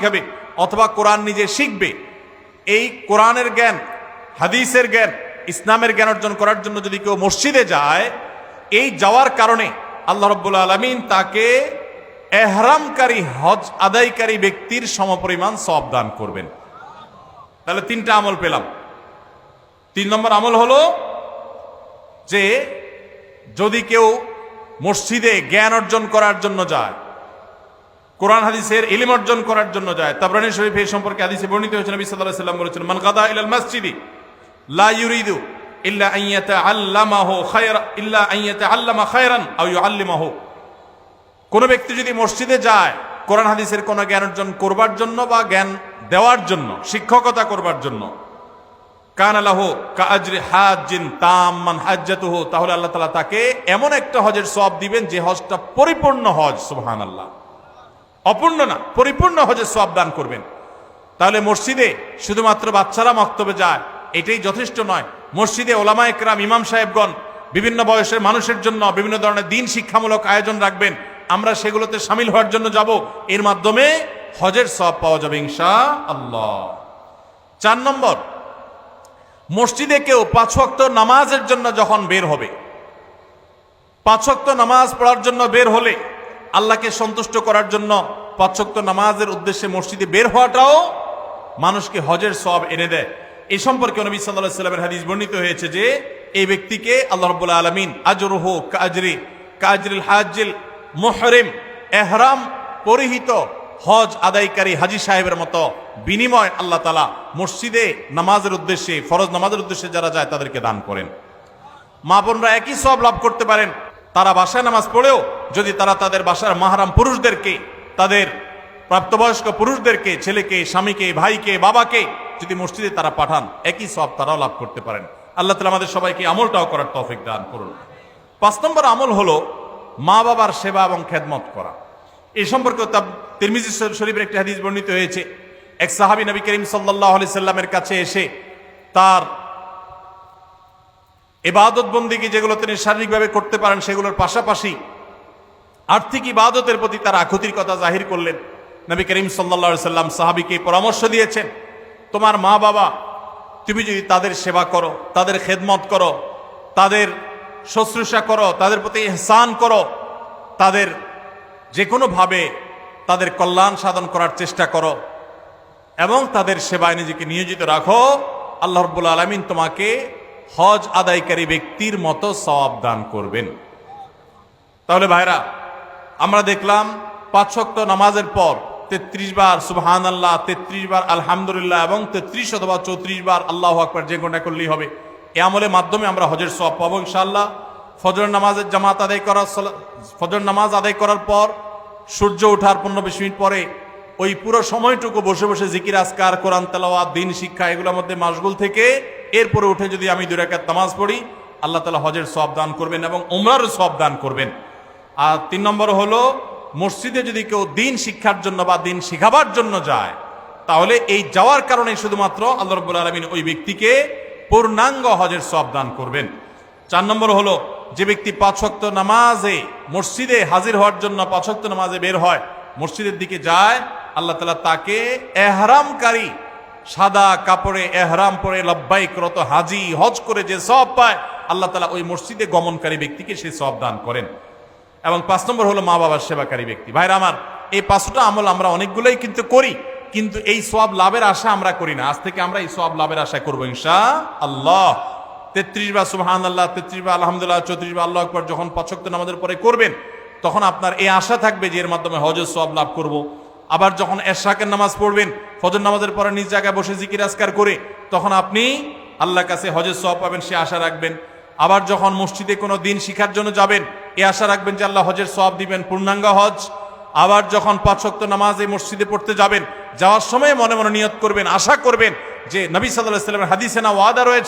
শিখাবে অথবা কোরআন নিজে শিখবে। এই কোরআনের জ্ঞান, হাদিসের জ্ঞান, ইসলামের জ্ঞান অর্জন করার জন্য যদি কেউ মসজিদে যায়, এই যাওয়ার কারণে আল্লাহ রাব্বুল আলামিন তাকে এহরামকারী, হজ আদায়কারী ব্যক্তির সমপরিমাণ সওয়াব দান করবেন। তাহলে তিনটা আমল পেলাম। 3 নম্বর আমল হলো যে যদি কেউ মসজিদে জ্ঞান অর্জন করার জন্য যায়, কোরআন হাদিসের ইলম অর্জন করার জন্য যায়, তাবরানী শরীফে এই সম্পর্কে হাদিসে বর্ণিত হয়েছে, নবী সাল্লাল্লাহু আলাইহি ওয়াসাল্লাম বলেছেন, মান গাদা ইলাল মসজিদি লা ইউরিদু ইল্লা আন ইয়াতাআল্লামাহু খায়রা ইল্লা আন ইয়াতাআল্লামা খায়রান আও ইউআল্লিমাহু। কোন ব্যক্তি যদি মসজিদে যায় কোরআন হাদিসের কোন জ্ঞান অর্জন করবার জন্য বা জ্ঞান দেওয়ার জন্য, শিক্ষকতা করবার জন্য, কানা লাহু কাআজরি হাজ্জিন তাম্মান হাজ্জাতুহু, তাহলে আল্লাহ তাআলা তাকে এমন একটা হজের সওয়াব দিবেন যে হজটা পরিপূর্ণ হজ। সুবহানাল্লাহ, অপূর্ণ না, পরিপূর্ণ হজের সওয়াব দান করবেন। তাহলে মসজিদে শুধুমাত্র বাচ্চারা মক্তবে যায় এটাই যথেষ্ট নয়। মসজিদে ওলামায়ে কেরাম, ইমাম সাহেবগণ বিভিন্ন বয়সের মানুষের জন্য বিভিন্ন ধরনের দিন শিক্ষামূলক আয়োজন রাখবেন, আমরা সেগুলোতে শামিল হওয়ার জন্য যাব, এর মাধ্যমে হজের সওয়াব পাওয়া যাবে ইনশাআল্লাহ। 4 নম্বর, মসজিদে কেউ 5 ওয়াক্ত নামাজের জন্য যখন বের হবে, 5 ওয়াক্ত নামাজ পড়ার জন্য বের হলে, আল্লাহকে সন্তুষ্ট করার জন্য 5 ওয়াক্ত নামাজের উদ্দেশ্যে মসজিদে বের হওয়াটাও মানুষকে হজের সওয়াব এনে দেয়। এই সম্পর্কে নবী সাল্লাল্লাহু আলাইহি ওয়াসাল্লামের হাদিস বর্ণিত হয়েছে যে এই ব্যক্তিকে আল্লাহ রাব্বুল আলামিন আজরুহু কাজরিল হাজ্জিল মুহরিম, ইহরাম পরিহিত হজ আদায়কারী হাজী সাহেবের মতো বিনিময় আল্লাহ তাআলা মসজিদে নামাজের উদ্দেশ্যে, ফরজ নামাজের উদ্দেশ্যে যারা যায় তাদেরকে দান করেন। মা বোনরা একই সওয়াব লাভ করতে পারেন। তারা বাসায় নামাজ পড়েও যদি তারা তাদের বাসার মাহরাম পুরুষদেরকে, তাদের প্রাপ্তবয়স্ক পুরুষদেরকে, ছেলেকে, স্বামীকে, ভাইকে, বাবাকে যদি মসজিদে তারা পাঠান, একই সওয়াব তারাও লাভ করতে পারেন। আল্লাহ তাআলা আমাদের সবাইকে আমলটাও করার তৌফিক দান করুন। 5 নম্বর আমল হলো মা বাবার সেবা এবং খেদমত করা। এই সম্পর্কে তিরমিজি শরীফের একটি হাদিস বর্ণিত হয়েছে, এক সাহাবী নবী করিম সাল্লাল্লাহু আলাইহি সাল্লামের কাছে এসে তার ইবাদত বন্দেগী যেগুলো তিনি শারীরিকভাবে করতে পারেন সেগুলোর পাশাপাশি আর্থিক ইবাদতের প্রতি তার আকুতির কথা জাহির করলেন। নবী করিম সাল্লাল্লাহু আলাইহি সাল্লাম সাহাবীকে পরামর্শ দিয়েছেন, তোমার মা বাবা, তুমি যদি তাদের সেবা করো, তাদের খেদমত করো, তাদের শুশ্রূষা করো, তাদের প্রতি ইহসান করো, তাদের যে কোনোভাবে তাদের কল্যাণ সাধন করার চেষ্টা করো এবং তাদের সেবায় নিজেকে নিয়োজিত রাখো, আল্লাহ রাব্বুল আলামিন তোমাকে হজ আদায়কারী ব্যক্তির মতো সওয়াব দান করবেন। তাহলে ভাইরা, আমরা দেখলাম 5 ওয়াক্ত নামাজের পর 33 বার সুবহানাল্লাহ, 33 বার আলহামদুলিল্লাহ এবং 33 অথবা 34 বার আল্লাহু আকবার যে কোনটা করলেই হবে। এই আমলের মাধ্যমে আমরা হজের সওয়াব পাবো ইনশাআল্লাহ। ফজর নামাজের জামাত আদায় করার, ফজর নামাজ আদায় করার পর সূর্য ওঠার 15-20 মিনিট পরে ওই পুরো সময়টুকু বসে বসে জিকির আজকার, কোরআন তেলাওয়াত, দিন শিক্ষা এগুলোর মধ্যে মাশগুল থেকে এরপরে উঠে যদি আমি 2 রাকাত নামাজ পড়ি, আল্লাহ তাআলা হজের সওয়াব দান করবেন এবং উমরার সওয়াব দান করবেন। আর 3 নম্বর হলো মসজিদে যদি কেউ দিন শিক্ষার জন্য বা দিন শিখাবার জন্য যায়, তাহলে এই যাওয়ার কারণে শুধুমাত্র আল্লাহ রাব্বুল আলামিন ওই ব্যক্তিকে পূর্ণাঙ্গ হজের সওয়াব দান করবেন। 4 নম্বর হলো যে ব্যক্তি 5 ওয়াক্ত নামাজে মসজিদে হাজির হওয়ার জন্য 5 ওয়াক্ত নামাজে বের হয়, মসজিদের দিকে যায়, আল্লাহ তাআলা তাকে এহরামকারী, সাদা কাপড়ে এহরাম পরে লব্বাইক রত হাজি হজ করে যে সওয়াব পায়, আল্লাহ তাআলা ওই মসজিদে গমনকারী ব্যক্তিকে সেই সওয়াব দান করেন। এবং 5 নম্বর হলো মা বাবার সেবাকারী ব্যক্তি। ভাইরা আমার, এই 5টা আমল আমরা অনেকগুলোই কিন্তু করি, কিন্তু এই সওয়াব লাভের আশা আমরা করি না। আজ থেকে আমরা এই সওয়াব লাভের আশা করবো ইনশাআল্লাহ। 33 বার সুবহানাল্লাহ, 33 বার আলহামদুলিল্লাহ, 34 বার আল্লাহু আকবার যখন 5 ওয়াক্ত নামাজের পরে করবেন, তখন আপনার এই আশা থাকবে যে এর মাধ্যমে হজের সওয়াব লাভ করব। আবার যখন এশরাকের নামাজ পড়বেন, ফজর নামাজের পরে নিজ জায়গায় বসে জিকির আজকার করে, তখন আপনি আল্লাহর কাছে হজের সওয়াব পাবেন, সে আশা রাখবেন। আবার যখন মসজিদে কোনো দিন শিখার জন্য যাবেন, এই আশা রাখবেন যে আল্লাহ হজের সওয়াব দিবেন, পূর্ণাঙ্গ হজ। আবার যখন 5 ওয়াক্ত নামাজ এই মসজিদে পড়তে যাবেন, যাওয়ার সময় মনে মনে নিয়ত করবেন, আশা করবেন যে নবী সাল্লাল্লাহু আলাইহি ওয়াসাল্লামের হাদিসে না ওয়াদা রয়েছে